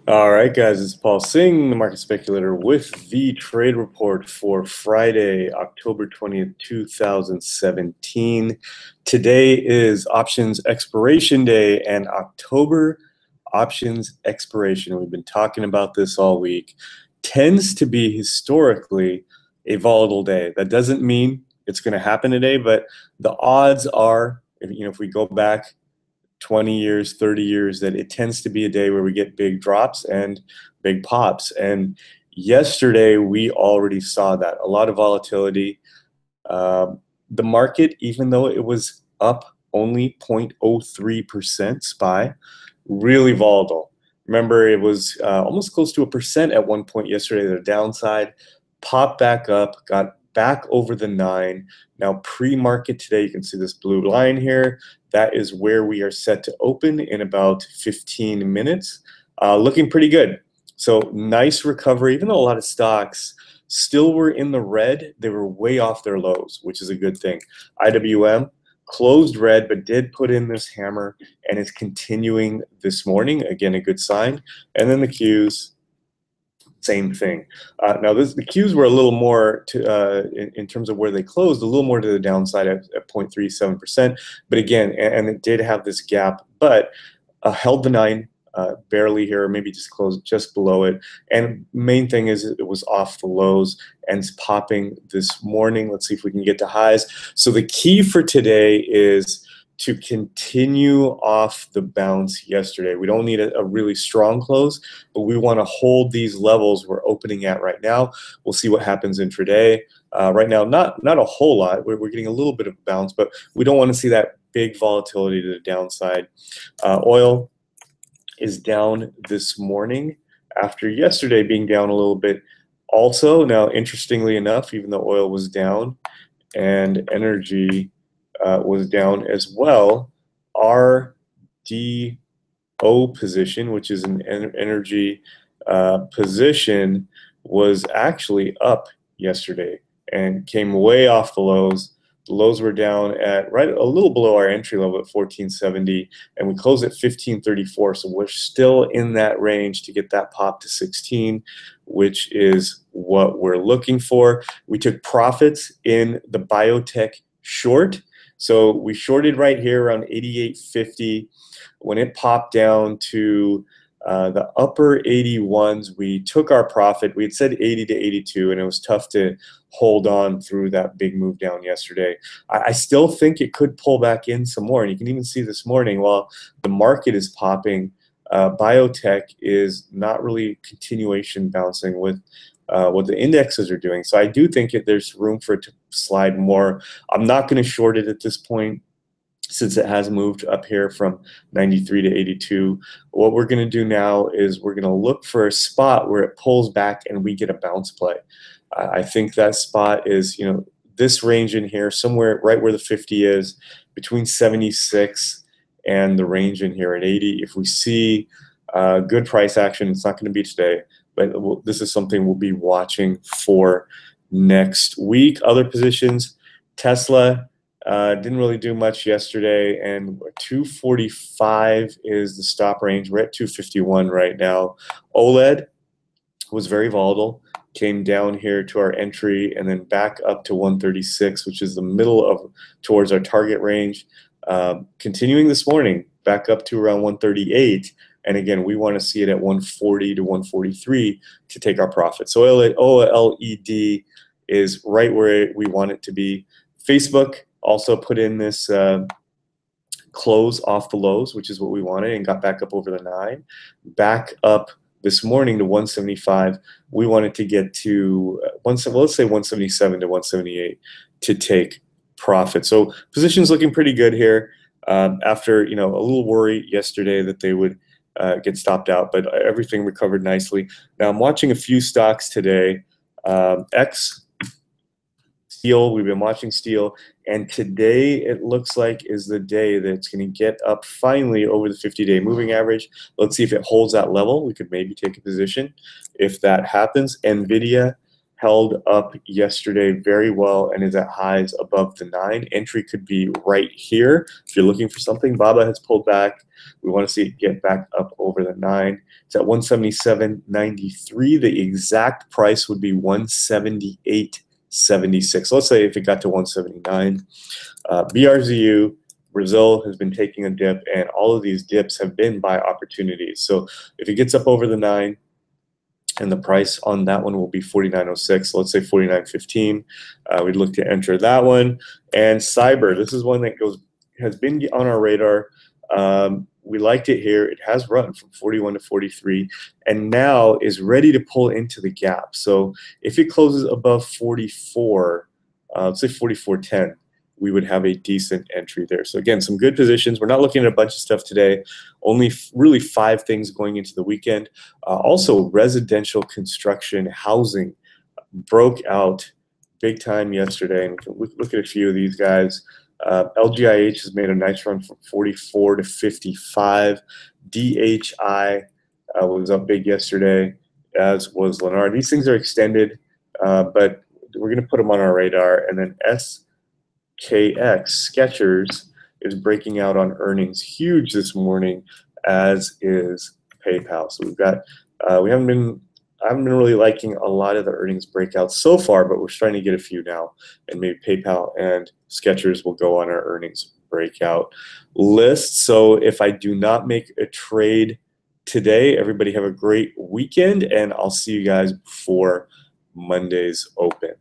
All right, guys, it's Paul Singh, the Market Speculator, with the trade report for Friday, October 20th, 2017. Today is options expiration day and October options expiration. We've been talking about this all week. Tends to be historically a volatile day. That doesn't mean it's going to happen today, but the odds are, if we go back 20 years, 30 years, that it tends to be a day where we get big drops and big pops. And yesterday, we already saw that. A lot of volatility. The market, even though it was up only 0.03% SPY, really volatile. Remember, it was almost close to 1% at one point yesterday. The downside popped back up, got back over the 9. Now, pre-market today, you can see this blue line here. That is where we are set to open in about 15 minutes. Looking pretty good. So nice recovery, even though a lot of stocks still were in the red. They were way off their lows, which is a good thing. IWM closed red, but did put in this hammer and is continuing this morning. Again, a good sign. And then the Qs, same thing. Now, the Qs were a little more in terms of where they closed, a little more to the downside at 0.37%. But again, and it did have this gap, but held the 9 barely here, maybe just closed just below it. And main thing is it was off the lows and it's popping this morning. Let's see if we can get to highs. So the key for today is to continue off the bounce yesterday. We don't need a really strong close, but we want to hold these levels we're opening at right now. We'll see what happens intraday. Right now, not a whole lot. We're getting a little bit of a bounce, but we don't want to see that big volatility to the downside. Oil is down this morning after yesterday being down a little bit also. Now, interestingly enough, even though oil was down and energy was down as well, our DO position, which is an energy position, was actually up yesterday and came way off the lows. The lows were down at right a little below our entry level at 1470, and we closed at 1534. So we're still in that range to get that pop to 16, which is what we're looking for. We took profits in the biotech short. So we shorted right here around 88.50. When it popped down to the upper 81s, we took our profit. We had said 80 to 82, and it was tough to hold on through that big move down yesterday. I still think it could pull back in some more, and you can even see this morning while the market is popping, biotech is not really continuation bouncing with what the indexes are doing. So I do think there's room for it to slide more. I'm not going to short it at this point since it has moved up here from 93 to 82. What we're going to do now is we're going to look for a spot where it pulls back and we get a bounce play. I think that spot is, this range in here, somewhere right where the 50 is, between 76 and the range in here at 80. If we see good price action, it's not going to be today, but this is something we'll be watching for next week. Other positions, Tesla didn't really do much yesterday, and 245 is the stop range. We're at 251 right now. OLED was very volatile, came down here to our entry and then back up to 136, which is the middle of towards our target range. Continuing this morning, back up to around 138. And again, we want to see it at 140 to 143 to take our profit. So OLED is right where we want it to be. Facebook also put in this close off the lows, which is what we wanted, and got back up over the 9. Back up this morning to 175. We wanted to get to let's say 177 to 178 to take profit. So positions looking pretty good here after a little worry yesterday that they would get stopped out, but everything recovered nicely. Now I'm watching a few stocks today. Steel, we've been watching steel, and today it looks like is the day that it's going to get up finally over the 50-day moving average. Let's see if it holds that level. We could maybe take a position if that happens. NVIDIA held up yesterday very well and is at highs above the 9. Entry could be right here. If you're looking for something, BABA has pulled back. We want to see it get back up over the 9. It's at 177.93. The exact price would be 178.76. Let's say if it got to 179. BRZU, Brazil has been taking a dip, and all of these dips have been by opportunities. So if it gets up over the 9, and the price on that one will be 49.06. So let's say 49.15. We'd look to enter that one. And Cyber, this is one that has been on our radar. We liked it here. It has run from 41 to 43 and now is ready to pull into the gap. So if it closes above 44, let's say 44.10, we would have a decent entry there. So again, some good positions. We're not looking at a bunch of stuff today. Only really 5 things going into the weekend. Also, residential construction housing broke out big time yesterday. And we can look at a few of these guys. LGIH has made a nice run from 44 to 55. DHI was up big yesterday, as was Lennar. These things are extended, but we're going to put them on our radar. And then SKX, Skechers, is breaking out on earnings huge this morning, as is PayPal. So we've got I haven't been really liking a lot of the earnings breakouts so far, but we're starting to get a few now, and maybe PayPal and Skechers will go on our earnings breakout list. So if I do not make a trade today, everybody have a great weekend, and I'll see you guys before Monday's open.